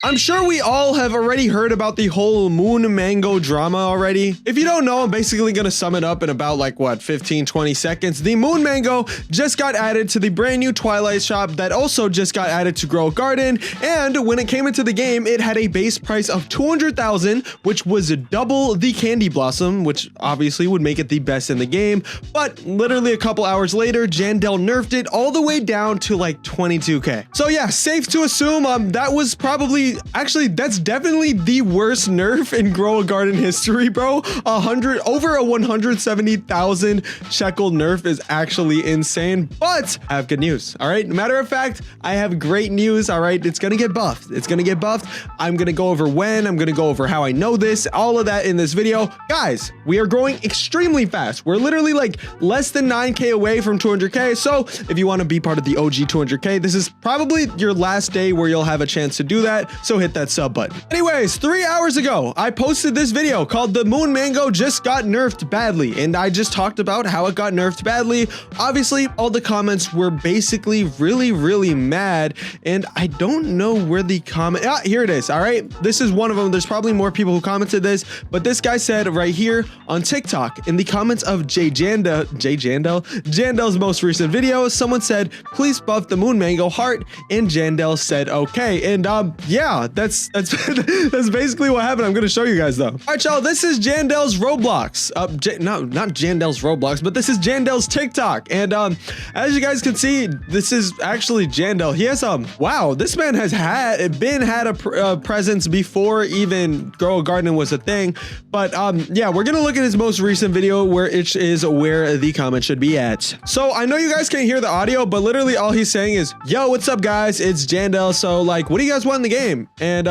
I'm sure we all have already heard about the whole moon mango drama already. If you don't know, I'm basically gonna sum it up in about like what, 15-20 seconds. The moon mango just got added to the brand new Twilight shop that also just got added to Grow a Garden, and when it came into the game, it had a base price of 200,000, which was double the Candy Blossom, which obviously would make it the best in the game. But literally a couple hours later, Jandel nerfed it all the way down to like 22k. So yeah, safe to assume that was probably, actually that's definitely the worst nerf in Grow a Garden history, bro. Over a 170,000 shekel nerf is actually insane. But I have good news. All right, matter of fact, I have great news. All right, it's gonna get buffed. It's gonna get buffed. I'm gonna go over when, I'm gonna go over how I know this, all of that in this video. Guys, we are growing extremely fast. We're literally like less than 9k away from 200k. So if you want to be part of the OG 200k, this is probably your last day where you'll have a chance to do that. So hit that sub button. Anyways, 3 hours ago, I posted this video called "The Moon Mango Just Got Nerfed Badly," and I just talked about how it got nerfed badly. Obviously, all the comments were basically really mad, and I don't know where the comment, here it is. All right, this is one of them. There's probably more people who commented this, but this guy said right here on TikTok in the comments of Jandel's most recent video, someone said, "Please buff the moon mango heart," and Jandel said okay. And yeah, that's that's basically what happened. I'm gonna show you guys though. All right, y'all, this is Jandel's Roblox. No, not Jandel's Roblox, but this is Jandel's TikTok. And as you guys can see, this is actually Jandel. He has wow, this man has had a presence before even Grow a Garden was a thing. But yeah, we're gonna look at his most recent video, where it is where the comment should be at. So I know you guys can't hear the audio, but literally all he's saying is, "Yo, what's up guys, it's Jandel, so like, what do you guys want in the game?" And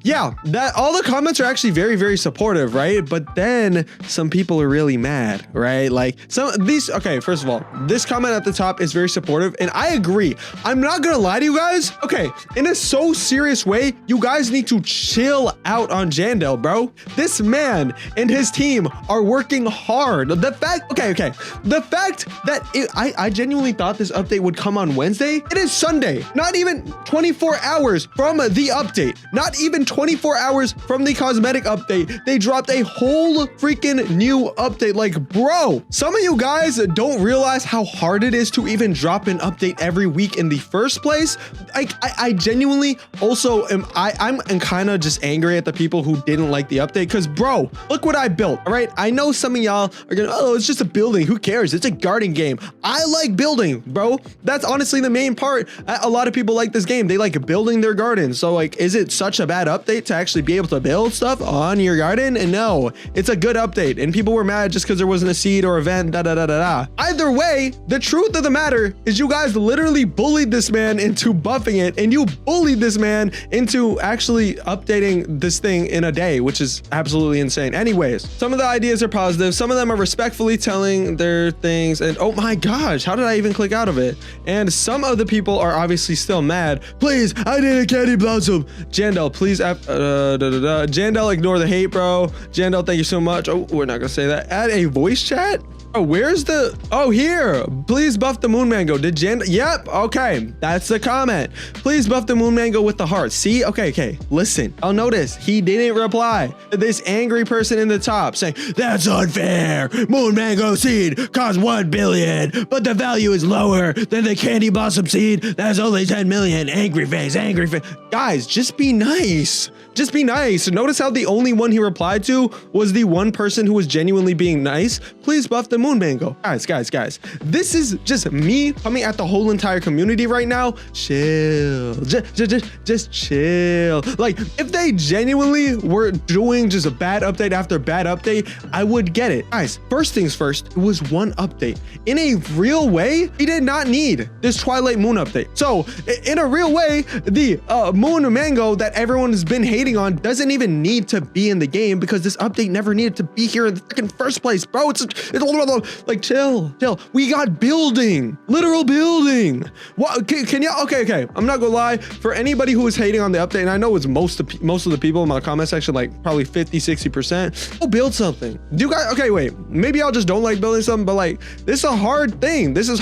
yeah, that all the comments are actually very supportive, right? But then some people are really mad, right? Like some of these, okay, first of all, this comment at the top is very supportive, and I agree. I'm not gonna lie to you guys. Okay, in a so serious way, you guys need to chill out on Jandel, bro. This man and his team are working hard. The fact, okay, the fact that I genuinely thought this update would come on Wednesday. It is Sunday, not even 24 hours from the update, not even 24 hours from the cosmetic update. They dropped a whole freaking new update. Like, bro, some of you guys don't realize how hard it is to even drop an update every week in the first place. I genuinely also I'm kind of just angry at the people who didn't like the update, because bro, look what I built. All right, I know some of y'all are gonna, oh, it's just a building, who cares, it's a garden game. I like building, bro. That's honestly the main part. A lot of people like this game, they like building their garden. So like, is it such a bad update to actually be able to build stuff on your garden? And no, it's a good update, and people were mad just because there wasn't a seed or event, Either way, the truth of the matter is you guys literally bullied this man into buffing it, and you bullied this man into actually updating this thing in a day, which is absolutely insane. Anyways, some of the ideas are positive, some of them are respectfully telling their things, and oh my gosh, how did I even click out of it? And some of the people are obviously still mad. Please, I need a Candy Blossom. Jandel, please, Jandel, ignore the hate, bro. Jandel, thank you so much. Oh, we're not gonna say that. Add a voice chat? Oh, where's the, oh, here. Please buff the moon mango. Did Jandel, yep, okay, that's the comment. Please buff the moon mango with the heart. See, okay, listen, I'll notice he didn't reply. This angry person in the top saying, "That's unfair. Moon mango seed costs 1 billion, but the value is lower than the Candy Blossom seed. That's only 10 million. Angry face, angry face." Guys, just be nice. Just be nice. Notice how the only one he replied to was the one person who was genuinely being nice. Please buff the moon mango. Guys, this is just me coming at the whole entire community right now. Chill, just chill. Like, if they genuinely were doing just a bad update after bad update, I would get it. Guys, first things first, it was one update. In a real way, he did not need this Twilight Moon update. So in a real way, the moon mango that everyone has been hating on doesn't even need to be in the game, because this update never needed to be here in the freaking first place, bro. It's like, chill. We got building, literal building. What can you? Okay. I'm not gonna lie. For anybody who is hating on the update, and I know it's most of the people in my comment section, like probably 50-60%, go build something. Do you guys? Okay, wait. Maybe y'all just don't like building something, but like, this is a hard thing. This is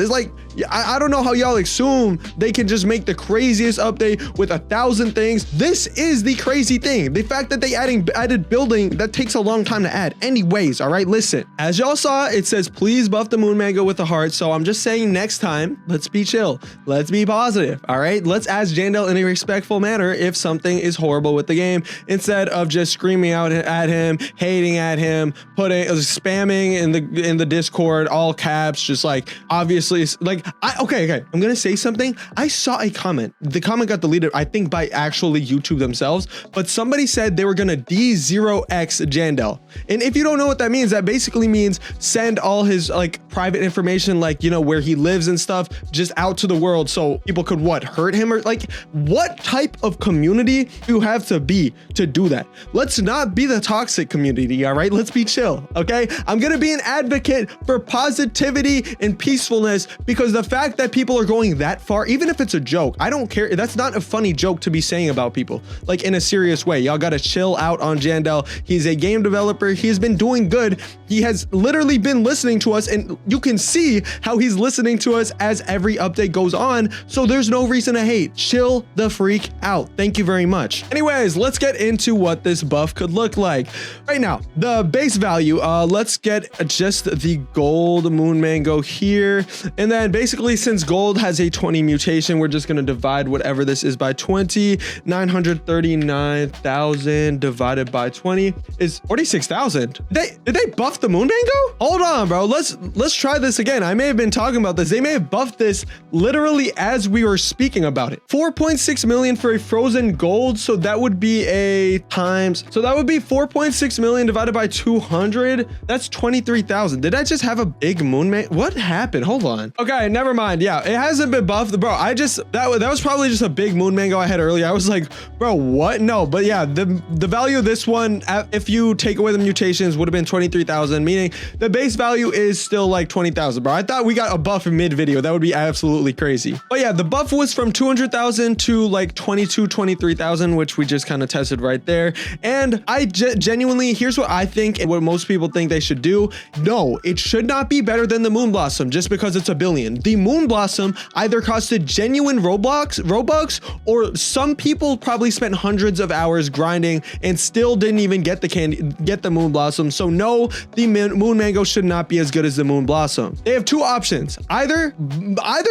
like, I don't know how y'all assume they can just make the craziest update with 1,000 things. This is the crazy thing. The fact that they added building, that takes a long time to add. Anyways, all right, listen. As y'all saw, it says, please buff the moon mango with a heart. So I'm just saying next time, let's be chill. Let's be positive, all right? Let's ask Jandel in a respectful manner if something is horrible with the game, instead of just screaming out at him, hating at him, spamming in the Discord, all caps, just like, obviously, like, okay, I'm gonna say something. I saw a comment. The comment got deleted, I think, by actually YouTube themselves, but somebody said they were gonna D0X Jandel. And if you don't know what that means, that basically means send all his like private information, like, you know, where he lives and stuff, just out to the world so people could hurt him, or like, what type of community do you have to be to do that? Let's not be the toxic community, all right? Let's be chill, okay? I'm gonna be an advocate for positivity and peacefulness, because the fact that people are going that far, even if it's a joke, I don't care. That's not a funny joke to be saying about people, like, in a serious way. Y'all gotta chill out on Jandel. He's a game developer. He has been doing good. He has literally been listening to us, and you can see how he's listening to us as every update goes on. So there's no reason to hate. Chill the freak out. Thank you very much. Anyways, let's get into what this buff could look like. Right now, the base value, let's get just the gold moon mango here. And then basically, since gold has a 20 mutation, we're just gonna divide whatever this is by 20. 939,000 divided by 20 is 46,000. Did they buff the moon mango? Hold on, bro. Let's try this again. I may have been talking about this. They may have buffed this literally as we were speaking about it. 4.6 million for a frozen gold. So that would be so that would be 4.6 million divided by 200. That's 23,000. Did I just have a big moon mango? What happened? Hold on. Okay, never mind. Yeah, it hasn't been buffed, bro. That was probably just a big moon mango I had earlier. I was like, bro, what? No, but yeah, the value of this one, if you take away the mutations, would have been 23,000, meaning the base value is still like 20,000, bro. I thought we got a buff in mid video. That would be absolutely crazy. But yeah, the buff was from 200,000 to like 23,000, which we just kind of tested right there. And I genuinely, here's what I think and what most people think they should do. No, it should not be better than the moon blossom just because it's a billion. The moon blossom either costed genuine Robux, or some people probably spent hundreds of hours grinding and still didn't even get the moon blossom. So no, the moon mango should not be as good as the moon blossom. They have two options: either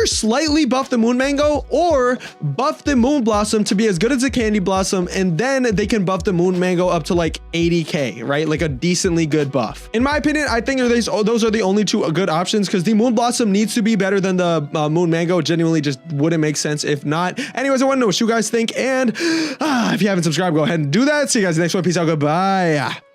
slightly buff the moon mango, or buff the moon blossom to be as good as the candy blossom, and then they can buff the moon mango up to like 80k, right? Like a decently good buff. In my opinion, I think those are the only two good options, because the moon blossom needs to be better than the moon mango. Genuinely just wouldn't make sense if not. Anyways, I want to know what you guys think, and if you haven't subscribed, go ahead and do that. See you guys in the next one. Peace out. Goodbye.